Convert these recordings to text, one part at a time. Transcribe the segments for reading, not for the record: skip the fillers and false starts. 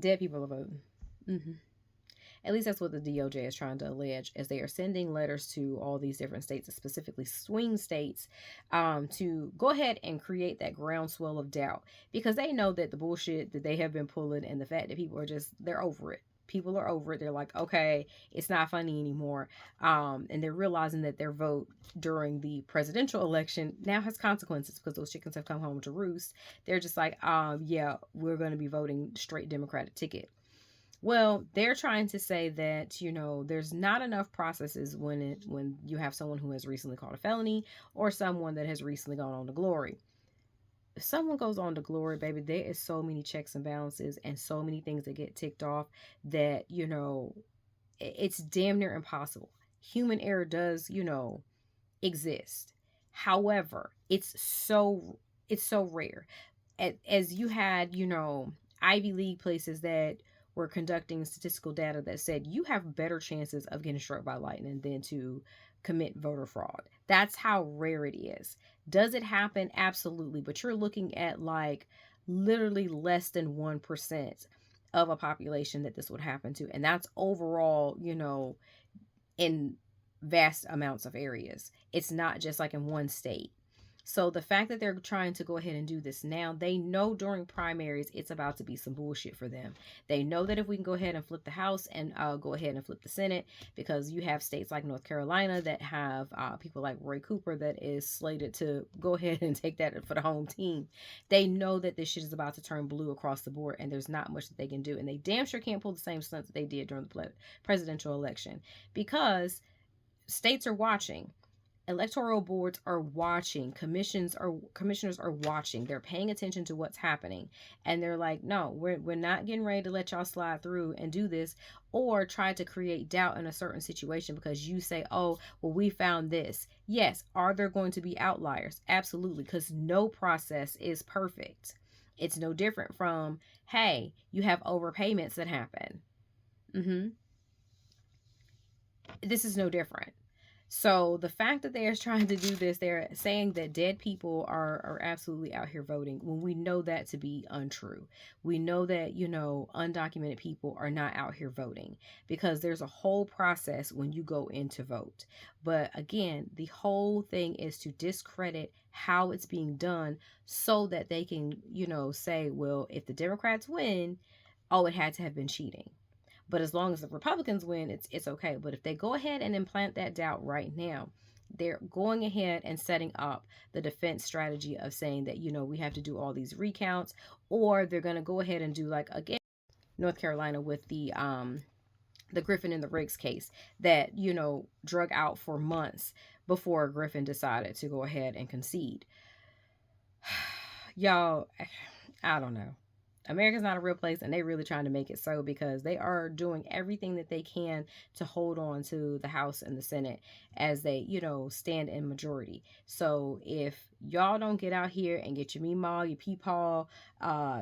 Dead people are voting. Hmm. At least that's what the DOJ is trying to allege, as they are sending letters to all these different states, specifically swing states, to go ahead and create that groundswell of doubt, because they know that the bullshit that they have been pulling and the fact that people are just, they're over it. People are over it. They're like, okay, it's not funny anymore. And they're realizing that their vote during the presidential election now has consequences because those chickens have come home to roost. They're just like, yeah, we're going to be voting straight Democratic ticket. Well, they're trying to say that, there's not enough processes when you have someone who has recently caught a felony or someone that has recently gone on to glory. If someone goes on to glory, baby, there is so many checks and balances and so many things that get ticked off that, it's damn near impossible. Human error does, exist. However, it's so rare. As you had, Ivy League places that were conducting statistical data that said you have better chances of getting struck by lightning than to commit voter fraud. That's how rare it is. Does it happen? Absolutely. But you're looking at like literally less than 1% of a population that this would happen to. And that's overall, in vast amounts of areas. It's not just like in one state. So the fact that they're trying to go ahead and do this now, they know during primaries it's about to be some bullshit for them. They know that if we can go ahead and flip the House and go ahead and flip the Senate, because you have states like North Carolina that have people like Roy Cooper that is slated to go ahead and take that for the home team. They know that this shit is about to turn blue across the board, and there's not much that they can do. And they damn sure can't pull the same stunts that they did during the presidential election, because states are watching, electoral boards are watching, commissioners are watching, they're paying attention to what's happening, and they're like, no, we're not getting ready to let y'all slide through and do this or try to create doubt in a certain situation because you say, oh, well, we found this. Yes, are there going to be outliers? Absolutely, because no process is perfect. It's no different from, hey, you have overpayments that happen. This is no different. So the fact that they are trying to do this, they're saying that dead people are absolutely out here voting when we know that to be untrue. We know that, undocumented people are not out here voting because there's a whole process when you go in to vote. But again, the whole thing is to discredit how it's being done so that they can, say, well, if the Democrats win, oh, it had to have been cheating. But as long as the Republicans win, it's okay. But if they go ahead and implant that doubt right now, they're going ahead and setting up the defense strategy of saying that, we have to do all these recounts, or they're going to go ahead and do, like, again, North Carolina with the Griffin and the Riggs case that, drug out for months before Griffin decided to go ahead and concede. Y'all, I don't know. America's not a real place, and they're really trying to make it so because they are doing everything that they can to hold on to the House and the Senate as they, stand in majority. So if y'all don't get out here and get your Meemaw, your Peepaw,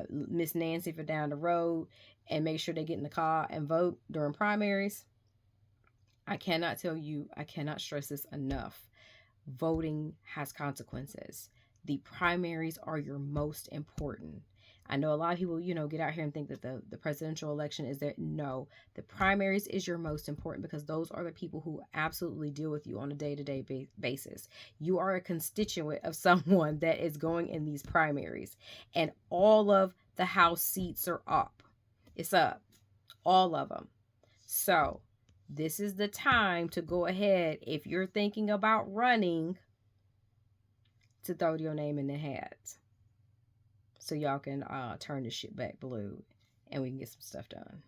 Miss Nancy for down the road, and make sure they get in the car and vote during primaries, I cannot stress this enough. Voting has consequences. The primaries are your most important. I know a lot of people, get out here and think that the presidential election is there. No, the primaries is your most important because those are the people who absolutely deal with you on a day-to-day basis. You are a constituent of someone that is going in these primaries, and all of the House seats are up. It's up. All of them. So this is the time to go ahead, if you're thinking about running, to throw your name in the hat so y'all can turn this shit back blue and we can get some stuff done.